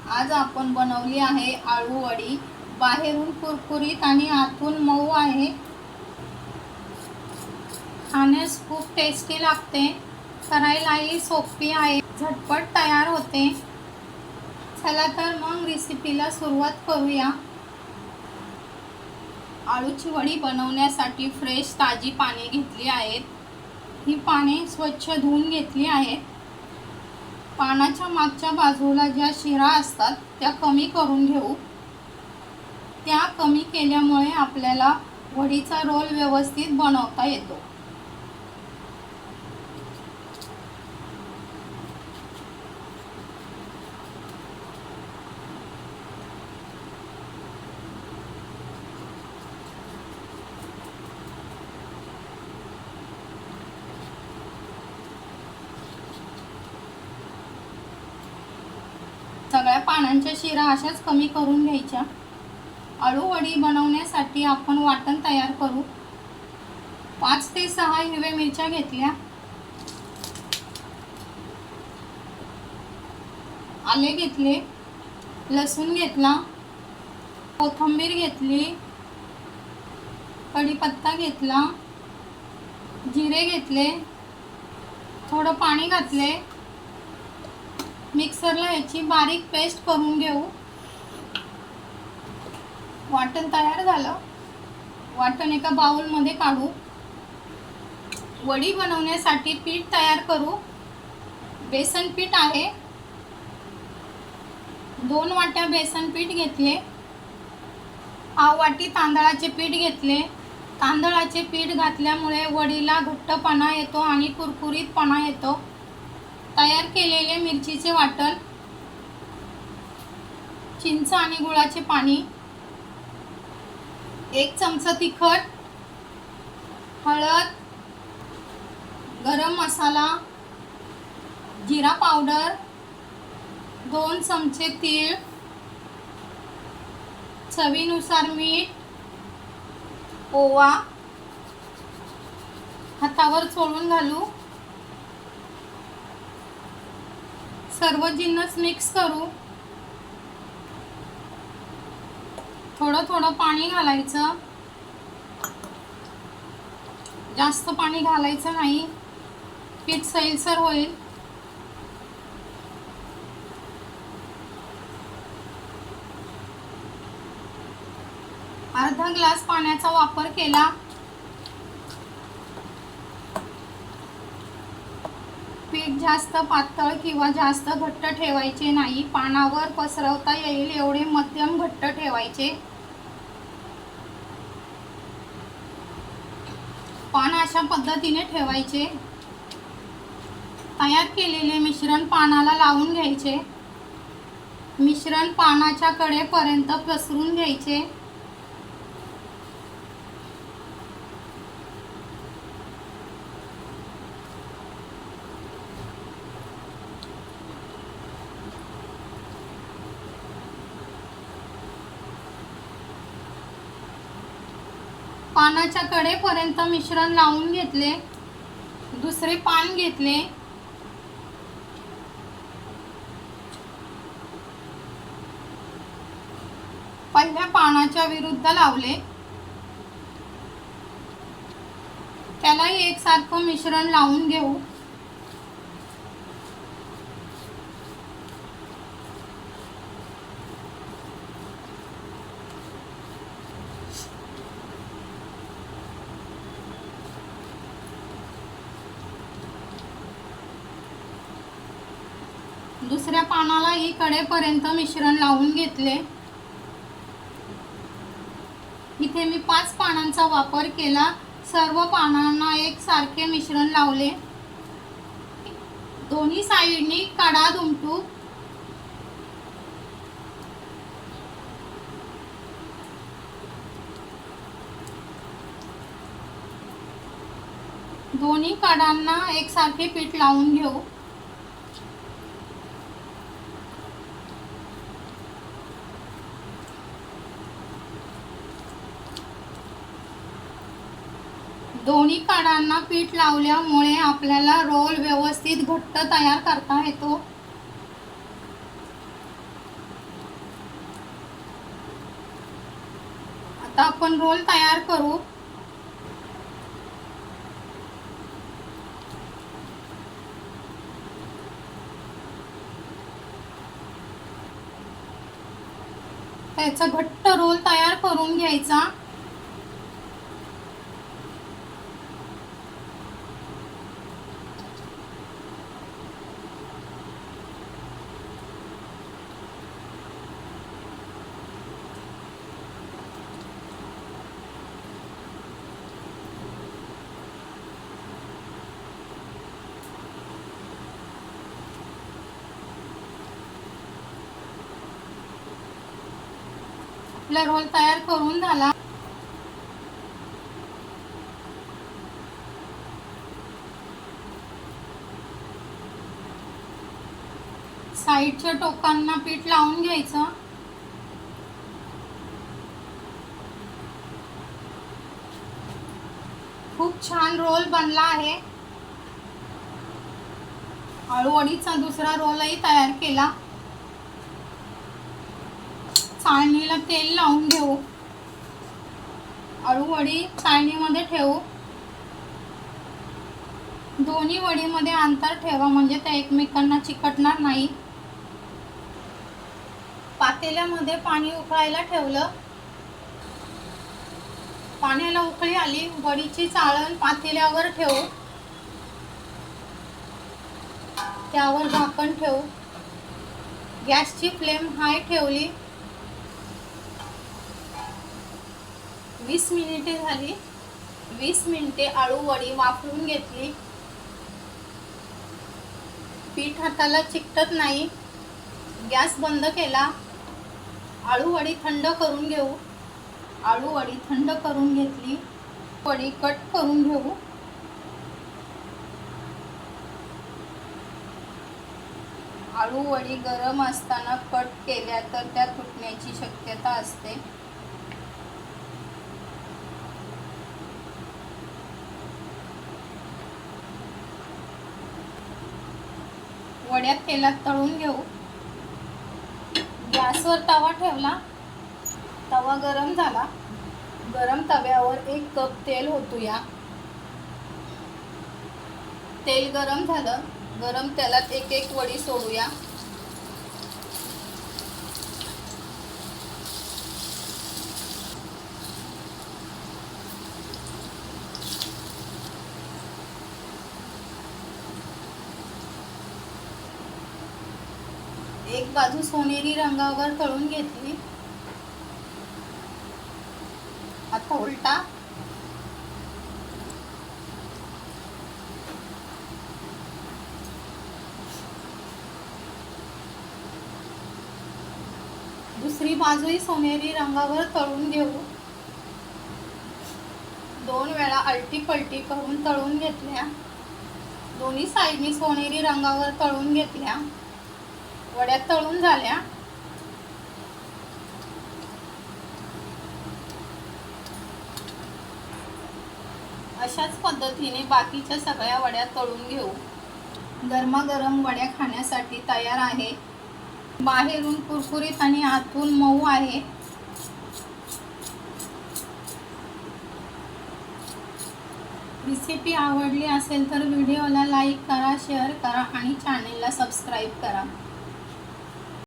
आज आपण बनवली आहे आळू वडी। बाहेरून कुरकुरीत आणि आतून मऊ आहे। खाण्यास खूप टेस्टी लागते। करायलाही सोपी आहे, झटपट तयार होते। चला तर मग रेसिपीला सुरुवात करूया। आळूची वडी बनवण्यासाठी फ्रेश ताजी पाने घेतली आहेत। ही पाने स्वच्छ धुवून घेतली आहेत। पानाच्या मागच्या बाजूला ज्या शिरा असतात त्या कमी करून घेऊ। त्या कमी केल्यामुळे आपल्याला वडीचा रोल व्यवस्थित बनवता येतो। सगळ्या पानांच्या शिरा अशाच कमी करून घ्यायच्या। आळू वडी बनवण्यासाठी आपण वाटण तयार करू। 5 ते 6 हिरव्या मिरच्या घेतल्या, आले घेतले, लसूण घेतला, कोथिंबीर घेतली, कढीपत्ता घेतला, जिरे घेतले, थोडं पाणी घातले। मिक्सरला याची बारीक पेस्ट करून घेऊ। वाटण तयार झालं। वाटण एका बाउलमध्ये काढू। वडी बनवण्यासाठी पीठ तयार करू। बेसन पीठ आहे, 2 वाट्या बेसन पीठ घेतले। पाव वाटी तांदळाचे पीठ घेतले। तांदळाचे पीठ घातल्यामुळे वडीला घट्टपणा येतो आणि कुरकुरीतपणा येतो। तयार केलेले मिरचीचे वाटण, चिंच आणि गुळाचे पाणी, 1 चमचा तिखट, हळद, गरम मसाला, जिरा पावडर, 2 चमचे तीळ, चवीनुसार मीठ, ओवा हातावर चोळून घालू। सर्व जिन्नस मिक्स करू। थोडं थोडं पाणी घालायचं, जास्त पाणी घालायचं नाही, पीठ सैलसर होईल। अर्धा ग्लास पाण्याचा वापर केला। पीठ जास्त पातळ किंवा जास्त घट्ट ठेवायचे नाही। पानावर पसरवता येईल एवढे मध्यम घट्ट ठेवायचे। पान अशा पद्धतीने ठेवायचे। तयार केलेले मिश्रण पानाला लावून घ्यायचे। मिश्रण पानाच्या कडेपर्यंत पसरून घ्यायचे। पानाच्या कडेपर्यंत मिश्रण लावून घेतले। दुसरे पान घेतले, पहिल्या पानाच्या विरुद्ध लावले, त्यालाही एकसारखं मिश्रण लावून घेऊ। दुसऱ्या पानालाही कडेपर्यंत मिश्रण लावून घेतले। इथे मी 5 पानांचा वापर केला। सर्व पानांना एकसारखे मिश्रण लावले। दोन्ही साइडनी कडा दुमटू। दोन्ही कडांना एकसारखे पीठ लावून घेऊ। दोन्ही कडांना पीठ लावल्यामुळे आपल्याला रोल व्यवस्थित घट्ट तयार करता येतो। आता आपण रोल तयार करू. त्याचा घट्ट रोल तयार करून घ्यायचा. आपला रोल तयार करून झाला. साईडच्या टोकांना पीठ लावून घ्यायचं. खूप छान रोल बनला आहे. आळूवडीचा दुसरा रोलही तयार केला. चाळणीला तेल लावून घेऊ. आळूवडी चाळणीमध्ये ठेवू. दोन्ही वडीमध्ये अंतर ठेवा म्हणजे त्या एकमेकांना चिकटणार नाही. पातेल्यामध्ये पाणी उकळायला ठेवलं. पाण्याला उकळी आली. वडीची चाळण पातेल्यावर ठेवू. त्यावर झाकण ठेवू. गॅसची फ्लेम हाय ठेवली. 20 मिनिटे झाली. 20 मिनिटे आळूवडी वाफवून घेतली. पीठ हाताला चिकटत नाही. गॅस बंद केला. आळूवडी थंड करून घेऊ. आळूवडी थंड करून घेतली. वडी कट करून घेऊ. आळूवडी गरम असताना कट केल्या तर त्या तुटण्याची शक्यता असते. वड्या तेलात तळून घेऊ. गॅसवर तवा ठेवला. तवा गरम झाला. गरम तव्यावर 1 कप तेल ओतूया. तेल गरम झालं. गरम तेलात एक वडी सोडूया. एक बाजू सोनेरी रंगावर तळून घेतली. आता उलटा. दुसरी बाजूही सोनेरी रंगावर तळून घेऊ. 2 वेळा अलटी पलटी करून तळून घेतल्या. दोन्ही साईडनी सोनेरी रंगावर तळून घेतल्या. वड्या तळून झाल्या. अशाच पद्धतीने बाकीच्या सगळ्या वड्या तळून घेऊ. गरमागरम वड्या खाण्यासाठी तयार आहे. बाहेरून कुरकुरीत आणि आतून मऊ आहे. रेसिपी आवडली असेल तर व्हिडिओला लाईक करा, शेअर करा आणि चॅनेलला सबस्क्राईब करा.